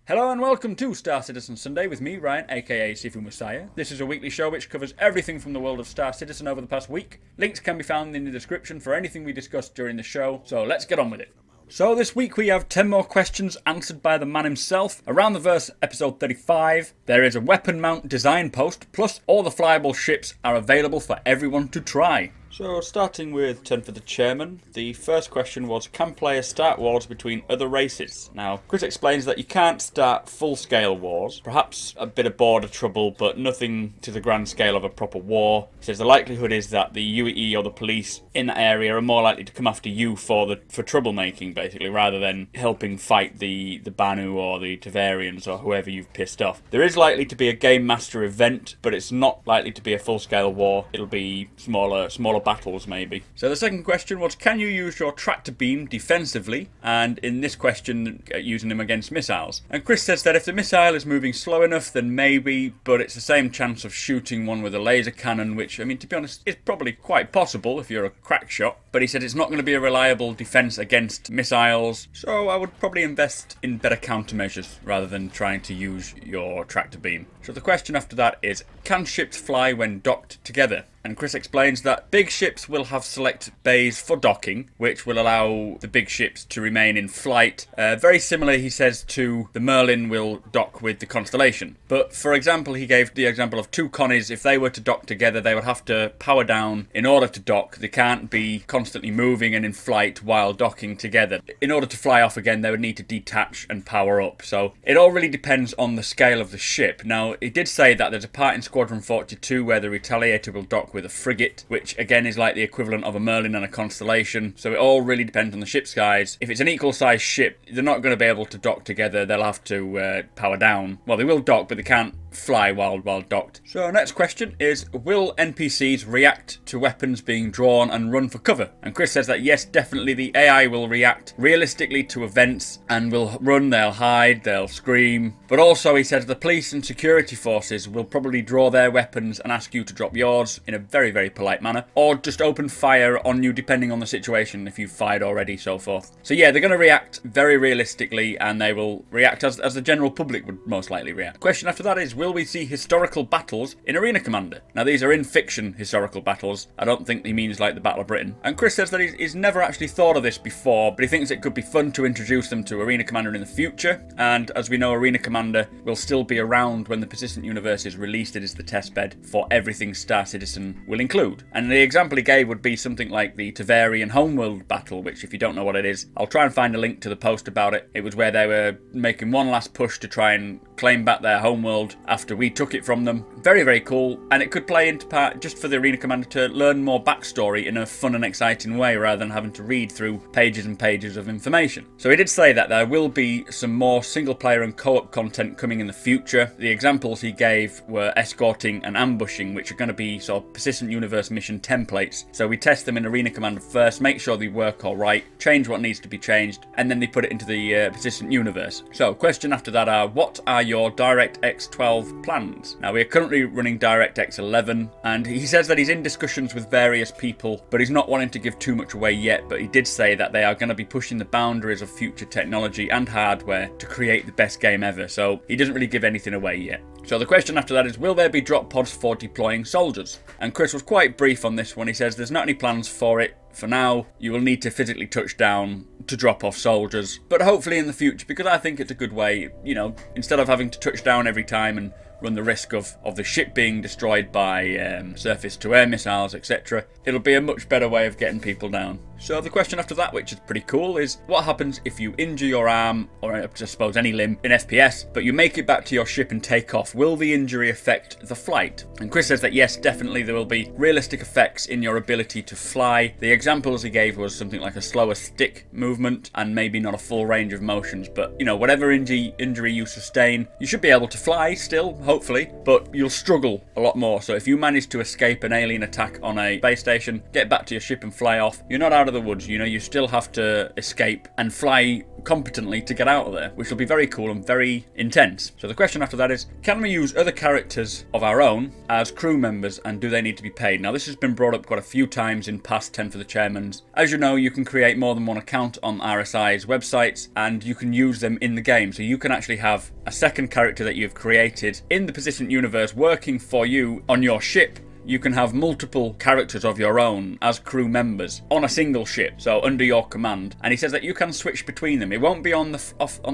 Hello and welcome to Star Citizen Sunday with me, Ryan, aka Sifu Messiah. This is a weekly show which covers everything from the world of Star Citizen over the past week. Links can be found in the description for anything we discussed during the show, so let's get on with it. So this week we have 10 more questions answered by the man himself. Around the Verse episode 35, there is a weapon mount design post, plus all the flyable ships are available for everyone to try. So starting with 10 for the chairman, the first question was, can players start wars between other races? Now, Chris explains that you can't start full-scale wars, perhaps a bit of border trouble, but nothing to the grand scale of a proper war. He says the likelihood is that the UE or the police in that area are more likely to come after you for troublemaking, basically, rather than helping fight the Banu or the Tavarians or whoever you've pissed off. There is likely to be a Game Master event, but it's not likely to be a full-scale war. It'll be smaller battles maybe. So the second question was, can you use your tractor beam defensively? And in this question, using them against missiles. And Chris says that if the missile is moving slow enough, then maybe, but it's the same chance of shooting one with a laser cannon, which, I mean, to be honest, is probably quite possible if you're a crack shot. But he said it's not going to be a reliable defense against missiles, so I would probably invest in better countermeasures rather than trying to use your tractor beam. So the question after that is, can ships fly when docked together? And Chris explains that big ships will have select bays for docking, which will allow the big ships to remain in flight. Very similar, he says, to the Merlin will dock with the Constellation. But for example, he gave the example of two Connies. If they were to dock together, they would have to power down in order to dock. They can't be constantly moving and in flight while docking together. In order to fly off again, they would need to detach and power up. So it all really depends on the scale of the ship. Now, he did say that there's a part in Squadron 42 where the Retaliator will dock with a frigate, which again is like the equivalent of a Merlin and a Constellation. So it all really depends on the ship size. If it's an equal size ship, they're not going to be able to dock together. They'll have to power down. Well, they will dock, but they can't fly while docked. So next question is, will NPCs react to weapons being drawn and run for cover? And Chris says that yes, definitely the AI will react realistically to events and will run, they'll hide, they'll scream. But also he says the police and security forces will probably draw their weapons and ask you to drop yours in a very, very polite manner, or just open fire on you depending on the situation if you've fired already, so forth. So yeah, they're going to react very realistically, and they will react as the general public would most likely react. Question after that is, will we see historical battles in Arena Commander? Now these are in fiction historical battles. I don't think he means like the Battle of Britain. And Chris says that he's never actually thought of this before, but he thinks it could be fun to introduce them to Arena Commander in the future. And as we know, Arena Commander will still be around when the Persistent Universe is released. It is the testbed for everything Star Citizen will include. And the example he gave would be something like the Tavarian Homeworld battle, which if you don't know what it is, I'll try and find a link to the post about it. It was where they were making one last push to try and claim back their homeworld after we took it from them. Very, very cool, and it could play into part just for the Arena Commander to learn more backstory in a fun and exciting way rather than having to read through pages and pages of information. So he did say that there will be some more single player and co-op content coming in the future. The examples he gave were escorting and ambushing, which are going to be sort of Persistent Universe mission templates. So we test them in Arena Commander first, make sure they work all right, change what needs to be changed, and then they put it into the Persistent Universe. So question after that are, what are your DirectX 12 plans? Now we are currently running DirectX 11, and he says that he's in discussions with various people, but he's not wanting to give too much away yet. But he did say that they are going to be pushing the boundaries of future technology and hardware to create the best game ever, so he doesn't really give anything away yet. So the question after that is, will there be drop pods for deploying soldiers? And Chris was quite brief on this one. He says there's not any plans for it. For now, you will need to physically touch down to drop off soldiers, but hopefully in the future, because I think it's a good way, you know, instead of having to touch down every time and run the risk of the ship being destroyed by surface-to-air missiles, etc. It'll be a much better way of getting people down. So the question after that, which is pretty cool, is what happens if you injure your arm, or I suppose any limb, in FPS, but you make it back to your ship and take off? Will the injury affect the flight? And Chris says that yes, definitely there will be realistic effects in your ability to fly. The examples he gave was something like a slower stick movement and maybe not a full range of motions, but you know, whatever injury you sustain, you should be able to fly still, hopefully, but you'll struggle a lot more. So if you manage to escape an alien attack on a base station, get back to your ship and fly off, you're not out of the woods. You know, you still have to escape and fly competently to get out of there, which will be very cool and very intense. So the question after that is, can we use other characters of our own as crew members, and do they need to be paid? Now, this has been brought up quite a few times in past 10 for the Chairmans. As you know, you can create more than one account on RSI's websites, and you can use them in the game. So you can actually have a second character that you've created in the Persistent Universe working for you on your ship. You can have multiple characters of your own as crew members on a single ship, so under your command. And he says that you can switch between them. It won't be on the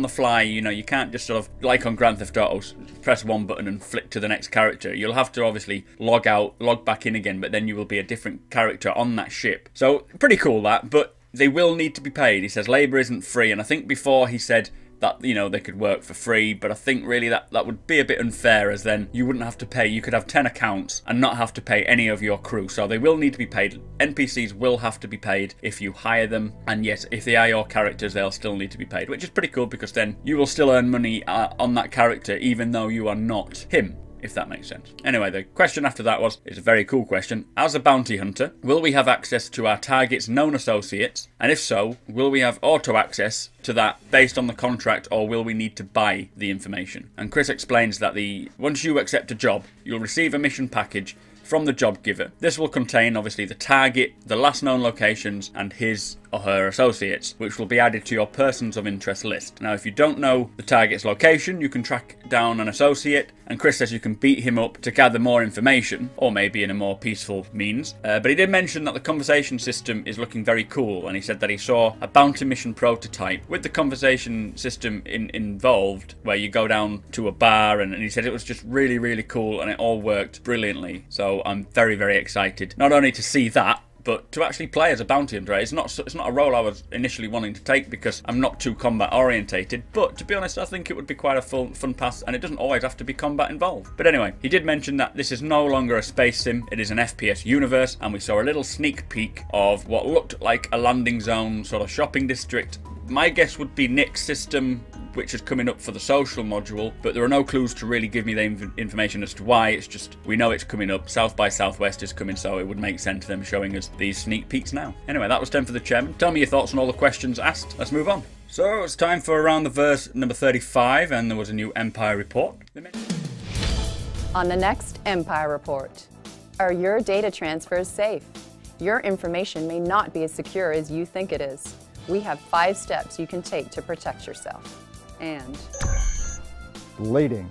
fly, you know, you can't just sort of, like on Grand Theft Auto, press one button and flick to the next character. You'll have to obviously log out, log back in again, but then you will be a different character on that ship. So, pretty cool that, but they will need to be paid. He says labour isn't free, and I think before he said that, you know, they could work for free, but I think really that would be a bit unfair, as then you wouldn't have to pay. You could have 10 accounts and not have to pay any of your crew, so they will need to be paid. NPCs will have to be paid if you hire them, and yes, if they are your characters, they'll still need to be paid, which is pretty cool because then you will still earn money on that character even though you are not him, if that makes sense. Anyway, the question after that is a very cool question. As a bounty hunter, will we have access to our target's known associates? And if so, will we have auto access to that based on the contract, or will we need to buy the information? And Chris explains that once you accept a job, you'll receive a mission package from the job giver. This will contain obviously the target, the last known locations, and his or her associates, which will be added to your persons of interest list. Now, if you don't know the target's location, you can track down an associate, and Chris says you can beat him up to gather more information, or maybe in a more peaceful means. But he did mention that the conversation system is looking very cool, and he said that he saw a bounty mission prototype with the conversation system involved, where you go down to a bar, and he said it was just really, really cool, and it all worked brilliantly. So I'm very, very excited, not only to see that, but to actually play as a bounty hunter. It's not a role I was initially wanting to take because I'm not too combat orientated, but to be honest, I think it would be quite a fun pass, and it doesn't always have to be combat involved. But anyway, he did mention that this is no longer a space sim, it is an FPS universe, and we saw a little sneak peek of what looked like a landing zone sort of shopping district. My guess would be Nick's system, which is coming up for the social module, but there are no clues to really give me the information as to why. It's just, we know it's coming up. South by Southwest is coming, so it would make sense them showing us these sneak peeks now. Anyway, that was 10 for the Chairman. Tell me your thoughts on all the questions asked. Let's move on. So, it's time for Around the Verse number 35, and there was a new Empire report. On the next Empire report, are your data transfers safe? Your information may not be as secure as you think it is. We have 5 steps you can take to protect yourself. And blading.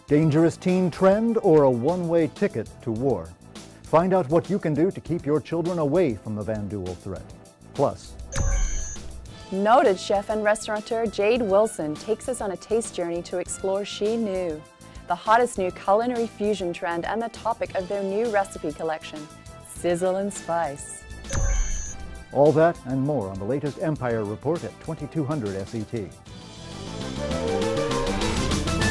Dangerous teen trend or a one-way ticket to war? Find out what you can do to keep your children away from the Vanduul threat. Plus, noted chef and restaurateur Jade Wilson takes us on a taste journey to explore She Knew, the hottest new culinary fusion trend and the topic of their new recipe collection, Sizzle and Spice. all that and more on the latest Empire report at 2200 SET.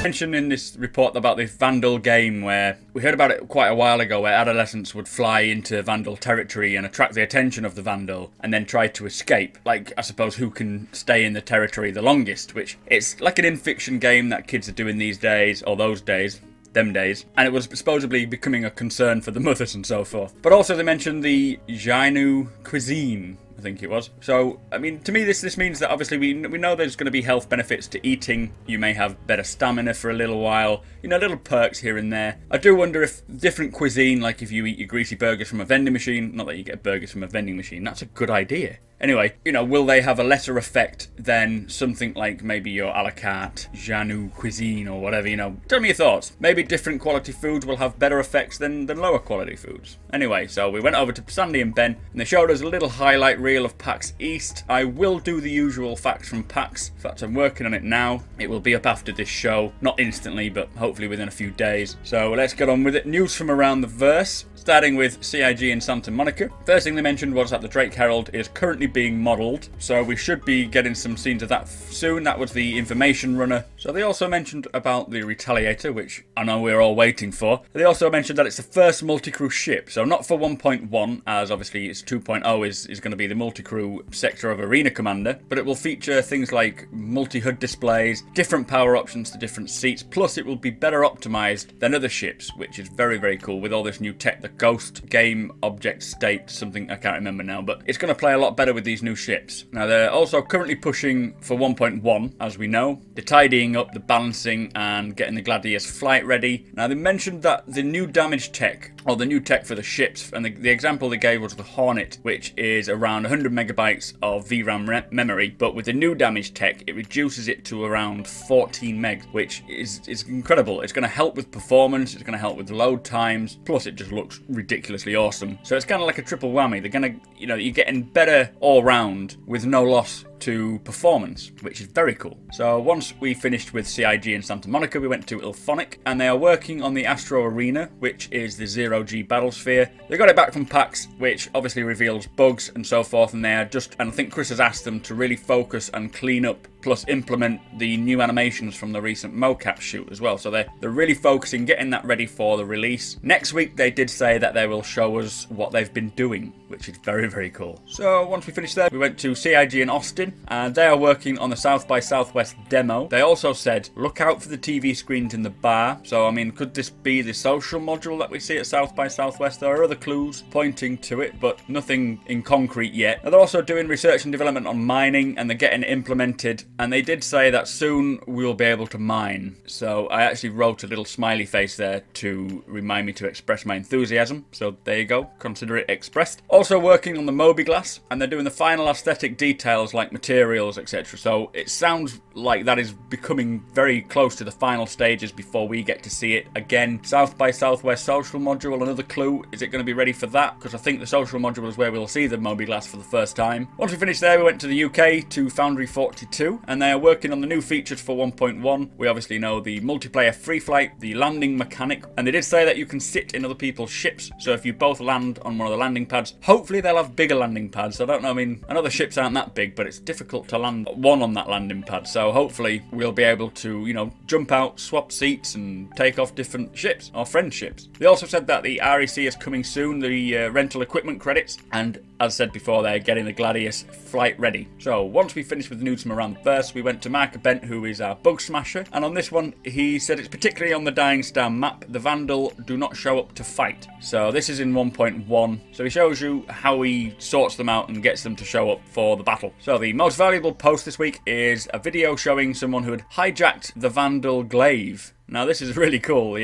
Mentioned in this report about this Vandal game, where we heard about it quite a while ago, where adolescents would fly into Vandal territory and attract the attention of the Vandal and then try to escape. Like, I suppose, who can stay in the territory the longest, which it's like an in-fiction game that kids are doing these days, or those days. Them days, and it was supposedly becoming a concern for the mothers and so forth. But also they mentioned the Jainu cuisine, I think it was. So, I mean, to me this means that obviously we know there's going to be health benefits to eating. You may have better stamina for a little while, you know, little perks here and there. I do wonder if different cuisine, like if you eat your greasy burgers from a vending machine, not that you get burgers from a vending machine, that's a good idea. Anyway, you know, will they have a lesser effect than something like maybe your a la carte Jainu cuisine or whatever, you know? Tell me your thoughts. Maybe different quality foods will have better effects than lower quality foods. Anyway, so we went over to Sandi and Ben, and they showed us a little highlight reel of PAX East. I will do the usual facts from PAX. In fact, I'm working on it now. It will be up after this show. Not instantly, but hopefully within a few days. So let's get on with it. News from around the verse, starting with CIG in Santa Monica. First thing they mentioned was that the Drake Herald is currently being modelled, so we should be getting some scenes of that soon. That was the information runner. So they also mentioned about the Retaliator, which I know we're all waiting for. They also mentioned that it's the first multi-crew ship, so not for 1.1, as obviously it's 2.0 is going to be the multi-crew sector of Arena Commander, but it will feature things like multi-HUD displays, different power options to different seats, plus it will be better optimised than other ships, which is very, very cool with all this new tech, the Ghost Game Object State, something I can't remember now, but it's going to play a lot better with these new ships. Now, they're also currently pushing for 1.1, as we know. They're tidying up the balancing and getting the Gladius flight ready. Now, they mentioned that the new damage tech, or the new tech for the ships, and the example they gave was the Hornet, which is around 100 megabytes of VRAM memory, but with the new damage tech, it reduces it to around 14 megs, which is incredible. It's going to help with performance, it's going to help with load times, plus it just looks ridiculously awesome. So it's kind of like a triple whammy. They're going to, you're getting better all round with no loss to performance, which is very cool. So once we finished with CIG in Santa Monica, we went to Ilphonic, and they are working on the Astro Arena, which is the zero-G battlesphere. They got it back from PAX, which obviously reveals bugs and so forth, and they are and I think Chris has asked them to really focus and clean up, plus implement the new animations from the recent mocap shoot as well. So they're really focusing, getting that ready for the release. Next week, they did say that they will show us what they've been doing, which is very, very cool. So once we finished there, we went to CIG in Austin, and they are working on the South by Southwest demo. They also said, look out for the TV screens in the bar. So, I mean, could this be the social module that we see at South by Southwest? There are other clues pointing to it, but nothing in concrete yet. Now, they're also doing research and development on mining, and they're getting it implemented. And they did say that soon we'll be able to mine. So I actually wrote a little smiley face there to remind me to express my enthusiasm. So there you go, consider it expressed. Also working on the Mobi-Glass, and they're doing the final aesthetic details like materials, etc. So it sounds like that is becoming very close to the final stages before we get to see it again. South by Southwest social module, another clue. Is it going to be ready for that? Because I think the social module is where we'll see the Mobi-Glass for the first time. Once we finished there, we went to the UK to Foundry 42, and they are working on the new features for 1.1. We obviously know the multiplayer free flight, the landing mechanic, and they did say that you can sit in other people's ships. So if you both land on one of the landing pads, hopefully they'll have bigger landing pads. I don't know, I mean, I know the ships aren't that big, but it's difficult to land one on that landing pad. So hopefully we'll be able to, jump out, swap seats, and take off different ships, or friend ships. They also said that the REC is coming soon, the rental equipment credits, and as said before, they're getting the Gladius flight ready. So once we finished with the news from around the verse, we went to Mark Bent, who is our bug smasher, and on this one he said it's particularly on the Dying Star map, the Vandal do not show up to fight. So this is in 1.1, so he shows you how he sorts them out and gets them to show up for the battle. So the most valuable post this week is a video showing someone who had hijacked the Vandal glaive. Now this is really cool.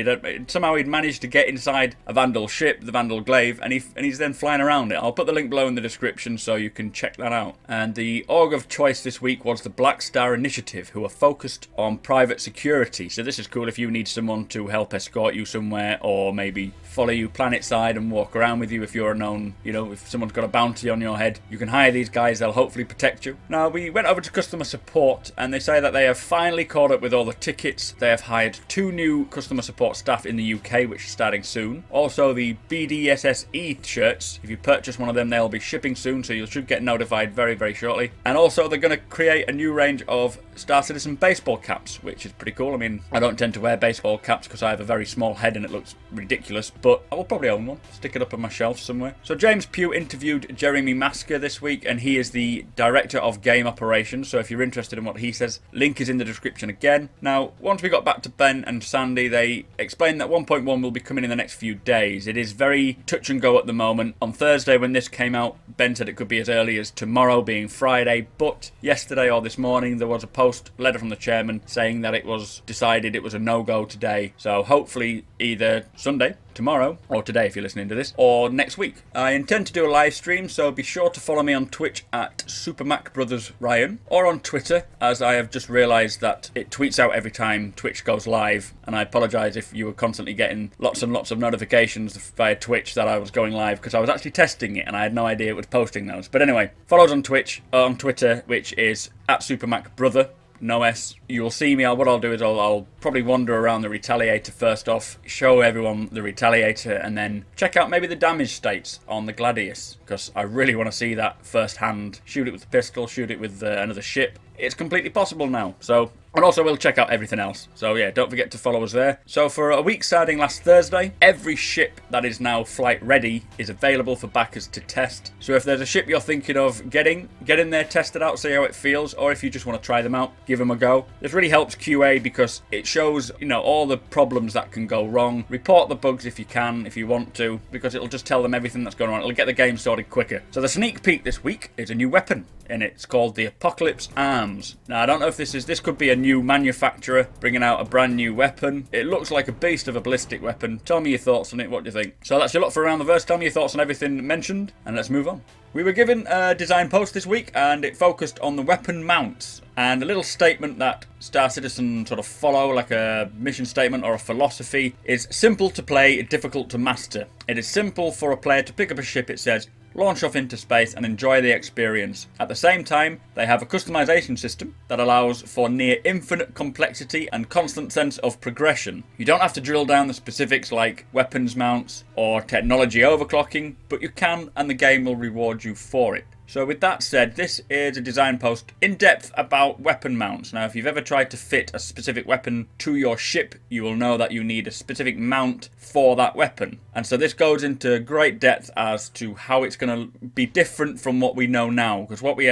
Somehow he'd managed to get inside a Vandal ship, the Vandal glaive, and he's then flying around it. I'll put the link below in the description so you can check that out. And the org of choice this week was the Black Star Initiative, who are focused on private security. So this is cool if you need someone to help escort you somewhere, or maybe follow you planetside and walk around with you if you're a known, if someone's got a bounty on your head. You can hire these guys, they'll hopefully protect you. Now we went over to customer support, and they say that they have finally caught up with all the tickets. They have hired 2 new customer support staff in the UK, which is starting soon. Also, the BDSSE shirts, if you purchase one of them, they'll be shipping soon, so you should get notified very, very shortly. And also, they're going to create a new range of Star Citizen baseball caps, which is pretty cool. I mean, I don't tend to wear baseball caps because I have a very small head and it looks ridiculous, but I will probably own one, stick it up on my shelf somewhere. So James Pugh interviewed Jeremy Masker this week, and he is the Director of Game Operations, so if you're interested in what he says, link is in the description again. Now, once we got back to Ben and Sandi, they explained that 1.1 will be coming in the next few days. It is very touch and go at the moment. On Thursday when this came out, Ben said it could be as early as tomorrow, being Friday, but yesterday or this morning there was a letter from the chairman saying that it was decided it was a no-go today. So hopefully either Sunday, tomorrow, or today if you're listening to this, or next week. I intend to do a live stream, so be sure to follow me on Twitch at SuperMacBrothersRyan, or on Twitter, as I have just realised that it tweets out every time Twitch goes live, and I apologise if you were constantly getting lots and lots of notifications via Twitch that I was going live, because I was actually testing it and I had no idea it was posting those. But anyway, follow us on Twitch, on Twitter, which is at SuperMacBrother. No S. You'll see me. What I'll do is I'll probably wander around the Retaliator first off, show everyone the Retaliator, and then check out maybe the damage states on the Gladius, because I really want to see that firsthand. Shoot it with the pistol, shoot it with another ship. It's completely possible now. So And also we'll check out everything else. So yeah, don't forget to follow us there. So for a week starting last Thursday, every ship that is now flight ready is available for backers to test. So if there's a ship you're thinking of getting, get in there, test it out, see how it feels, or if you just want to try them out, give them a go. This really helps QA because it shows, you know, all the problems that can go wrong. Report the bugs if you can, if you want to, because it'll just tell them everything that's going on. It'll get the game sorted quicker. So the sneak peek this week is a new weapon, and it's called the Apocalypse Arms. Now I don't know if this could be a new manufacturer bringing out a brand new weapon. It looks like a beast of a ballistic weapon. Tell me your thoughts on it, what do you think? So that's your lot for Around the Verse. Tell me your thoughts on everything mentioned, and let's move on. We were given a design post this week, and it focused on the weapon mounts, and a little statement that Star Citizen sort of follow, like a mission statement or a philosophy, is simple to play, difficult to master. It is simple for a player to pick up a ship, it says, launch off into space and enjoy the experience. At the same time, they have a customization system that allows for near infinite complexity and constant sense of progression. You don't have to drill down the specifics like weapons mounts or technology overclocking, but you can, and the game will reward you for it. So with that said, this is a design post in depth about weapon mounts. Now if you've ever tried to fit a specific weapon to your ship, you will know that you need a specific mount for that weapon. And so this goes into great depth as to how it's going to be different from what we know now, because what we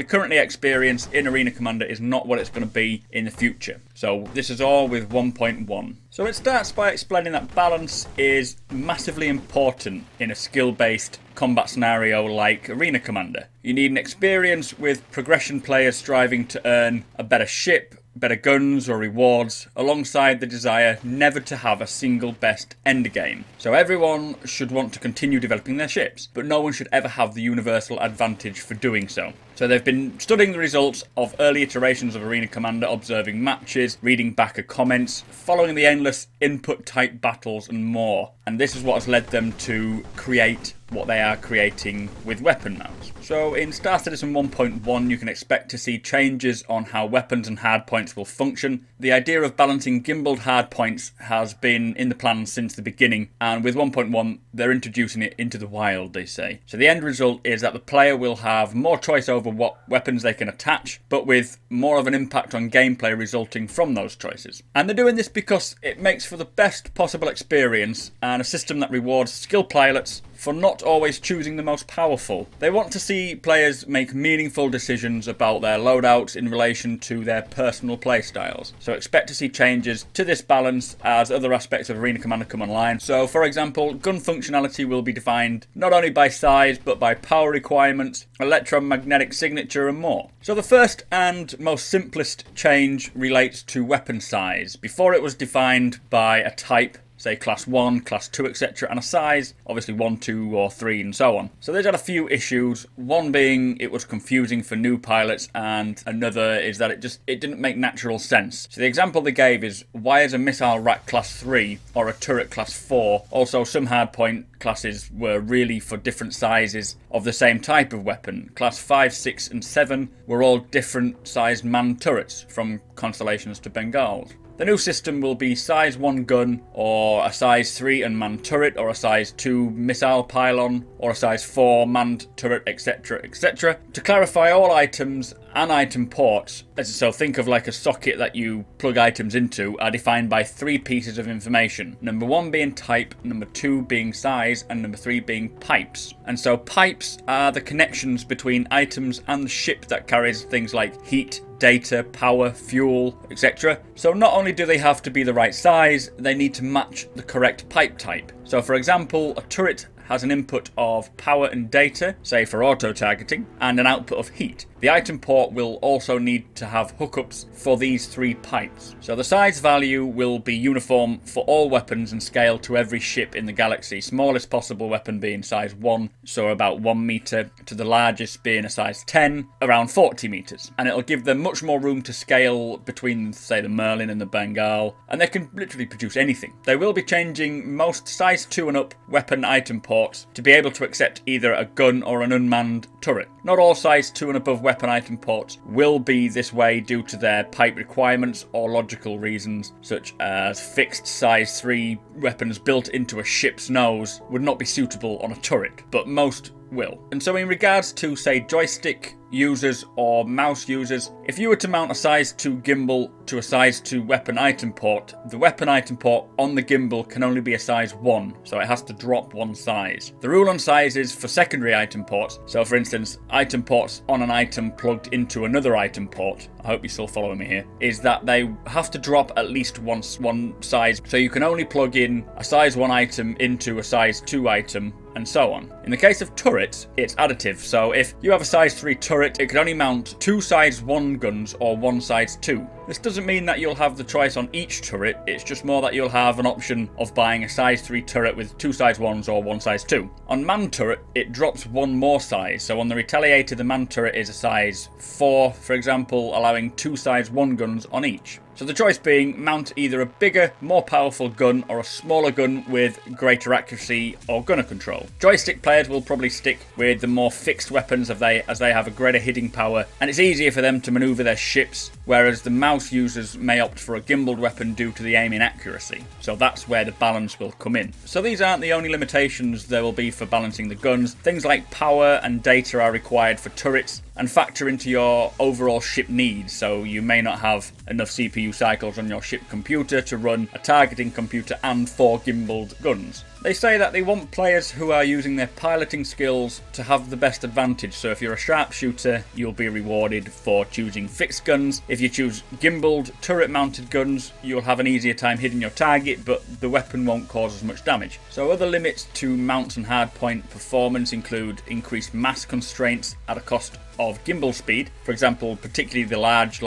currently experience in Arena Commander is not what it's going to be in the future. So this is all with 1.1. So it starts by explaining that balance is massively important in a skill-based combat scenario like Arena Commander. You need an experience with progression players striving to earn a better ship, better guns or rewards, alongside the desire never to have a single best endgame. So everyone should want to continue developing their ships, but no one should ever have the universal advantage for doing so. So they've been studying the results of early iterations of Arena Commander, observing matches, reading backer comments, following the endless input type battles and more. And this is what has led them to create what they are creating with weapon mounts. So in Star Citizen 1.1 you can expect to see changes on how weapons and hardpoints will function. The idea of balancing gimbaled hardpoints has been in the plans since the beginning, and with 1.1 they're introducing it into the wild, they say. So the end result is that the player will have more choice over what weapons they can attach, but with more of an impact on gameplay resulting from those choices. And they're doing this because it makes for the best possible experience and a system that rewards skilled pilots for not always choosing the most powerful. They want to see players make meaningful decisions about their loadouts in relation to their personal playstyles. So expect to see changes to this balance as other aspects of Arena Commander come online. So for example, gun functionality will be defined not only by size but by power requirements, electromagnetic signature and more. So the first and most simplest change relates to weapon size. Before it was defined by a type, say class 1, class 2, etc, and a size, obviously 1, 2 or 3 and so on. So they've had a few issues, one being it was confusing for new pilots, and another is that it didn't make natural sense. So the example they gave is, why is a missile rack class 3 or a turret class 4? Also some hardpoint classes were really for different sizes of the same type of weapon. Class 5, 6 and 7 were all different sized manned turrets, from Constellations to Bengals. The new system will be size 1 gun, or a size 3 unmanned turret, or a size 2 missile pylon, or a size 4 manned turret, etc, etc. To clarify, all items and item ports, so think of like a socket that you plug items into, are defined by 3 pieces of information. Number 1 being type, number 2 being size, and number 3 being pipes. And so pipes are the connections between items and the ship that carries things like heat, data, power, fuel, etc. So not only do they have to be the right size, they need to match the correct pipe type. So for example, a turret has an input of power and data, say for auto-targeting, and an output of heat. The item port will also need to have hookups for these 3 pipes. So the size value will be uniform for all weapons and scale to every ship in the galaxy. Smallest possible weapon being size 1, so about 1 meter, to the largest being a size 10, around 40 meters. And it'll give them much more room to scale between, say, the Merlin and the Bengal, and they can literally produce anything. They will be changing most size 2 and up weapon item ports to be able to accept either a gun or an unmanned turret. Not all size 2 and above weapon item ports will be this way due to their pipe requirements or logical reasons, such as fixed size 3 weapons built into a ship's nose would not be suitable on a turret, but most will. And so in regards to, say, joystick users or mouse users, if you were to mount a size 2 gimbal to a size 2 weapon item port, the weapon item port on the gimbal can only be a size 1, so it has to drop one size. The rule on sizes for secondary item ports, so for instance, item ports on an item plugged into another item port, I hope you're still following me here, is that they have to drop at least one size, so you can only plug in a size 1 item into a size 2 item, and so on. In the case of turrets, it's additive, so if you have a size 3 turret, it can only mount 2 size 1 guns or 1 size 2. This doesn't mean that you'll have the choice on each turret, it's just more that you'll have an option of buying a size 3 turret with 2 size 1s or 1 size 2. On man turret, it drops one more size, so on the Retaliator the man turret is a size 4, for example, allowing 2 size 1 guns on each. So the choice being mount either a bigger, more powerful gun or a smaller gun with greater accuracy or gunner control. Joystick players will probably stick with the more fixed weapons as they have a greater hitting power and it's easier for them to maneuver their ships, whereas the mouse users may opt for a gimbaled weapon due to the aiming accuracy. So that's where the balance will come in. So these aren't the only limitations there will be for balancing the guns. Things like power and data are required for turrets and factor into your overall ship needs, so you may not have enough CPU cycles on your ship computer to run a targeting computer and 4 gimbaled guns. They say that they want players who are using their piloting skills to have the best advantage, so if you're a sharpshooter, you'll be rewarded for choosing fixed guns. If you choose gimbaled, turret-mounted guns, you'll have an easier time hitting your target, but the weapon won't cause as much damage. So other limits to mounts and hardpoint performance include increased mass constraints at a cost of gimbal speed. For example, particularly the large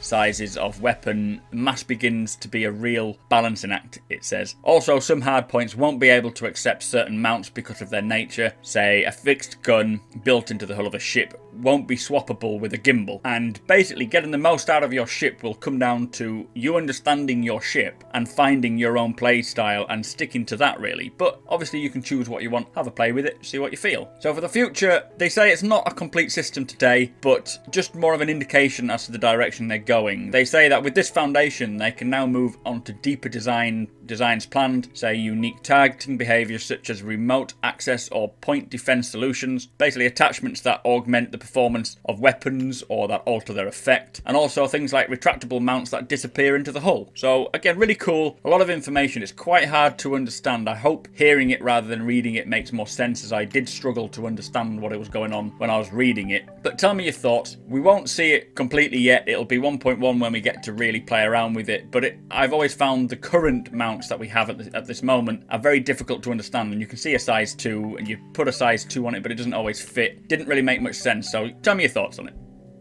sizes of weapon, mass begins to be a real balancing act, it says. Also, some hardpoints won't be able to accept certain mounts because of their nature. Say, a fixed gun built into the hull of a ship won't be swappable with a gimbal. And basically, getting the most out of your ship will come down to you understanding your ship and finding your own play style and sticking to that, really. But obviously, you can choose what you want, have a play with it, see what you feel. So for the future, they say it's not a complete system today, but just more of an indication as to the direction they're going. They say that with this foundation, they can now move on to deeper designs planned, say unique targeting behaviors such as remote access or point defense solutions, basically attachments that augment the performance of weapons or that alter their effect, and also things like retractable mounts that disappear into the hull. So again, really cool, a lot of information. It's quite hard to understand. I hope hearing it rather than reading it makes more sense, as I did struggle to understand what was going on when I was reading it. But tell me your thoughts. We won't see it completely yet. It'll be 1.1 when we get to really play around with it, but I've always found the current mounts that we have at this moment are very difficult to understand, and you can see a size 2 and you put a size 2 on it, but it doesn't always fit. Didn't really make much sense, so tell me your thoughts on it.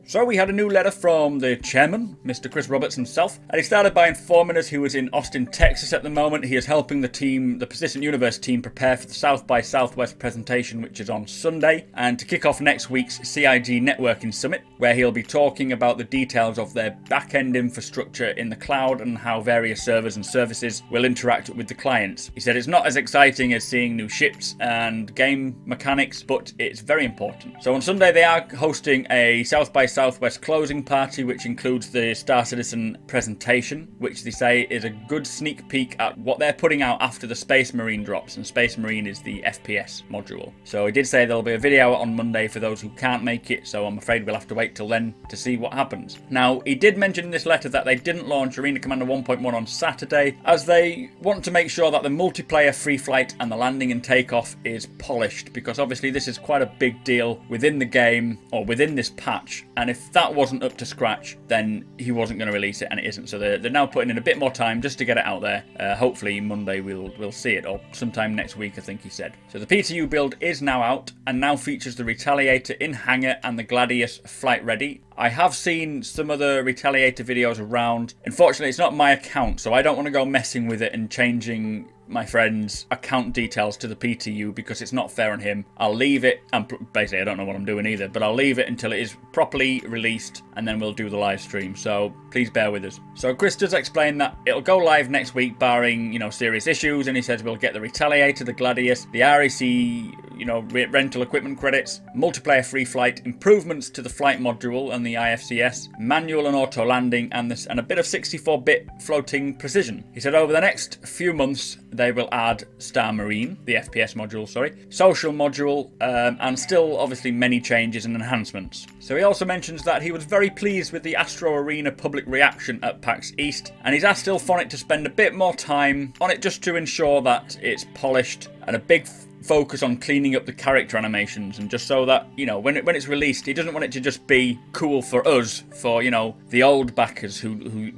So we had a new letter from the chairman, Mr. Chris Roberts himself, and he started by informing us he was in Austin, Texas at the moment. He is helping the team, the Persistent Universe team, prepare for the South by Southwest presentation, which is on Sunday, and to kick off next week's CIG Networking Summit, where he'll be talking about the details of their back-end infrastructure in the cloud and how various servers and services will interact with the clients. He said it's not as exciting as seeing new ships and game mechanics, but it's very important. So on Sunday they are hosting a South by Southwest closing party, which includes the Star Citizen presentation, which they say is a good sneak peek at what they're putting out after the Space Marine drops, and Space Marine is the FPS module. So he did say there'll be a video on Monday for those who can't make it, so I'm afraid we'll have to wait till then to see what happens. Now, he did mention in this letter that they didn't launch Arena Commander 1.1 on Saturday, as they want to make sure that the multiplayer free flight and the landing and takeoff is polished, because obviously this is quite a big deal within the game, or within this patch, and if that wasn't up to scratch, then he wasn't going to release it, and it isn't. So they're now putting in a bit more time just to get it out there. Hopefully Monday we'll see it, or sometime next week, I think he said. So the PTU build is now out, and now features the Retaliator in hangar and the Gladius flight ready. I have seen some other Retaliator videos around. Unfortunately, it's not my account, so I don't want to go messing with it and changing my friend's account details to the PTU, because it's not fair on him. I'll leave it, and basically I don't know what I'm doing either, but I'll leave it until it is properly released, and then we'll do the live stream, so please bear with us. So Chris does explain that it'll go live next week barring, serious issues, and he says we'll get the Retaliator, the Gladius, the REC you know, rental equipment credits, multiplayer free flight, improvements to the flight module and the IFCS, manual and auto landing, and a bit of 64-bit floating precision. He said over the next few months they will add Star Marine, the FPS module, social module, and still obviously many changes and enhancements. So he also mentions that he was very pleased with the Astro Arena public reaction at PAX East, and he's asked Ilphonic to spend a bit more time on it just to ensure that it's polished, and a big focus on cleaning up the character animations, and just so that, you know, when it's released, he doesn't want it to just be cool for us, for, you know, the old backers who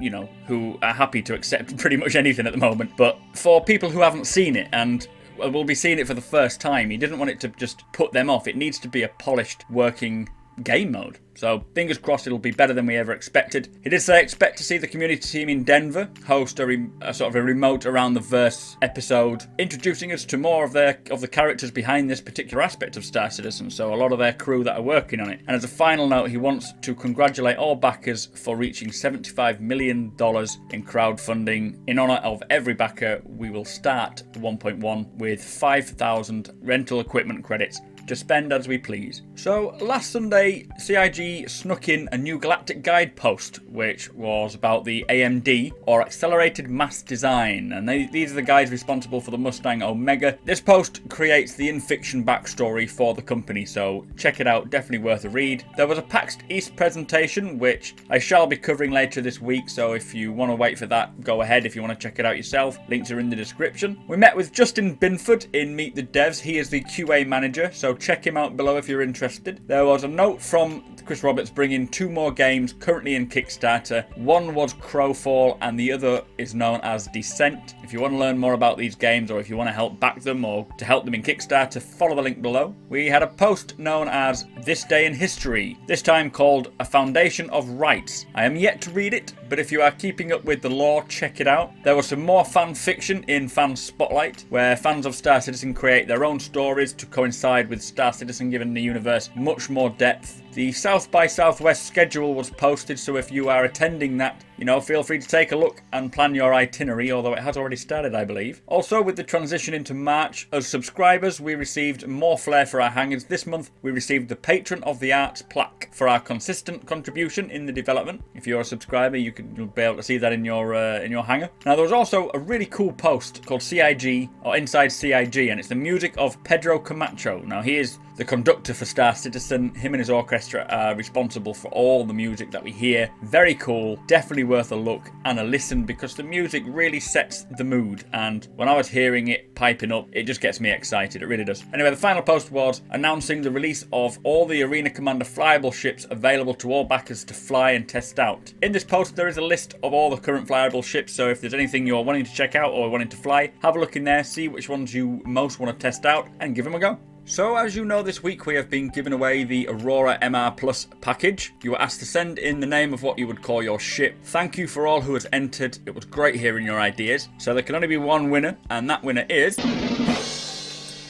are happy to accept pretty much anything at the moment, but for people who haven't seen it and will be seeing it for the first time, he didn't want it to just put them off. It needs to be a polished, working game mode. So fingers crossed it'll be better than we ever expected. He did say expect to see the community team in Denver host a sort of a remote Around the Verse episode, introducing us to more of the characters behind this particular aspect of Star Citizen, so a lot of their crew that are working on it. And as a final note, he wants to congratulate all backers for reaching $75 million in crowdfunding. In honour of every backer, we will start 1.1 with 5,000 rental equipment credits to spend as we please. So last Sunday, CIG snuck in a new galactic guide post, which was about the AMD, or Accelerated Mass Design, and these are the guys responsible for the Mustang Omega. This post creates the in-fiction backstory for the company, so check it out, definitely worth a read. There was a PAX East presentation, which I shall be covering later this week, so if you want to wait for that, go ahead. If you want to check it out yourself, links are in the description. We met with Justin Binford in Meet the Devs. He is the QA manager, so check him out below if you're interested. There was a note from Chris Roberts bringing 2 more games currently in Kickstarter. One was Crowfall and the other is known as Descent. If you want to learn more about these games, or if you want to help back them or to help them in Kickstarter, follow the link below. We had a post known as This Day in History, this time called A Foundation of Rights. I am yet to read it, but if you are keeping up with the lore, check it out. There was some more fan fiction in Fan Spotlight, where fans of Star Citizen create their own stories to coincide with Star Citizen, giving the universe much more depth. The South by Southwest schedule was posted, so if you are attending that, you know, feel free to take a look and plan your itinerary, although it has already started, I believe. Also, with the transition into March, as subscribers, we received more flair for our hangers. This month, we received the Patron of the Arts plaque for our consistent contribution in the development. If you're a subscriber, you'll be able to see that in your hanger. Now, there was also a really cool post called CIG, or Inside CIG, and it's the music of Pedro Camacho. Now, he is the conductor for Star Citizen. Him and his orchestra are responsible for all the music that we hear. Very cool, definitely worth a look and a listen, because the music really sets the mood, and when I was hearing it piping up, it just gets me excited, it really does. Anyway, the final post was announcing the release of all the Arena Commander flyable ships available to all backers to fly and test out. In this post there is a list of all the current flyable ships, so if there's anything you're wanting to check out or wanting to fly, have a look in there, see which ones you most want to test out and give them a go. So, as you know, this week we have been giving away the Aurora MR Plus package. You were asked to send in the name of what you would call your ship. Thank you for all who has entered. It was great hearing your ideas. So there can only be one winner, and that winner is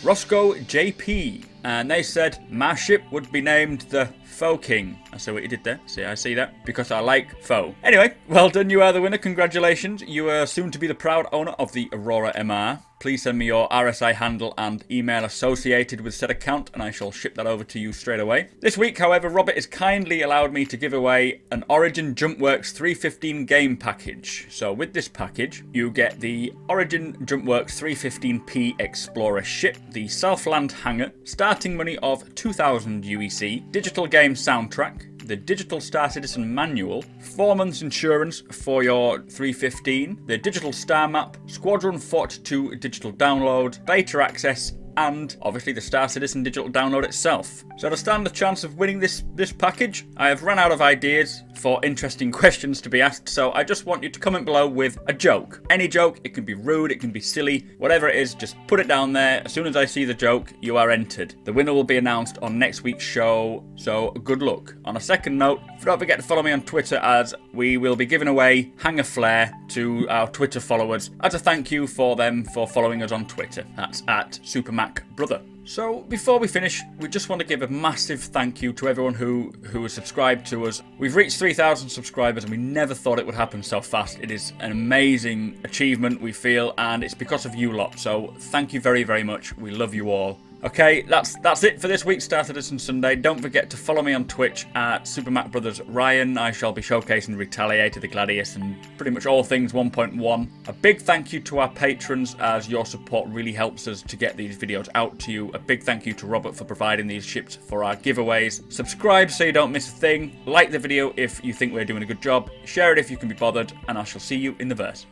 Roscoe JP. And they said my ship would be named the Foe King. I see what you did there. See, I see that. Because I like foe. Anyway, well done. You are the winner. Congratulations. You are soon to be the proud owner of the Aurora MR. Please send me your RSI handle and email associated with said account, and I shall ship that over to you straight away. This week, however, Robert has kindly allowed me to give away an Origin Jumpworks 315 game package. So with this package, you get the Origin Jumpworks 315p Explorer ship, the Southland hangar, starting money of 2,000 UEC, digital game soundtrack, the digital Star Citizen manual, 4 months insurance for your 315, the digital star map, Squadron 42 digital download, beta access, and obviously the Star Citizen digital download itself. So to stand the chance of winning this package, I have run out of ideas for interesting questions to be asked, so I just want you to comment below with a joke. Any joke, it can be rude, it can be silly, whatever it is, just put it down there. As soon as I see the joke, you are entered. The winner will be announced on next week's show, so good luck. On a second note, don't forget to follow me on Twitter, as we will be giving away Hangar Flare to our Twitter followers as a thank you for them for following us on Twitter. That's at SuperMacBrother. So before we finish, we just want to give a massive thank you to everyone who has subscribed to us. We've reached 3,000 subscribers and we never thought it would happen so fast. It is an amazing achievement, we feel, and it's because of you lot. So thank you very, very much. We love you all. Okay, that's it for this week's Star Citizen Sunday. Don't forget to follow me on Twitch at SuperMacBrothersRyan. I shall be showcasing Retaliator, the Gladius, and pretty much all things 1.1. A big thank you to our patrons, as your support really helps us to get these videos out to you. A big thank you to Robert for providing these ships for our giveaways. Subscribe so you don't miss a thing. Like the video if you think we're doing a good job. Share it if you can be bothered, and I shall see you in the verse.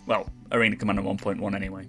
Well, Arena Commander 1.1 anyway.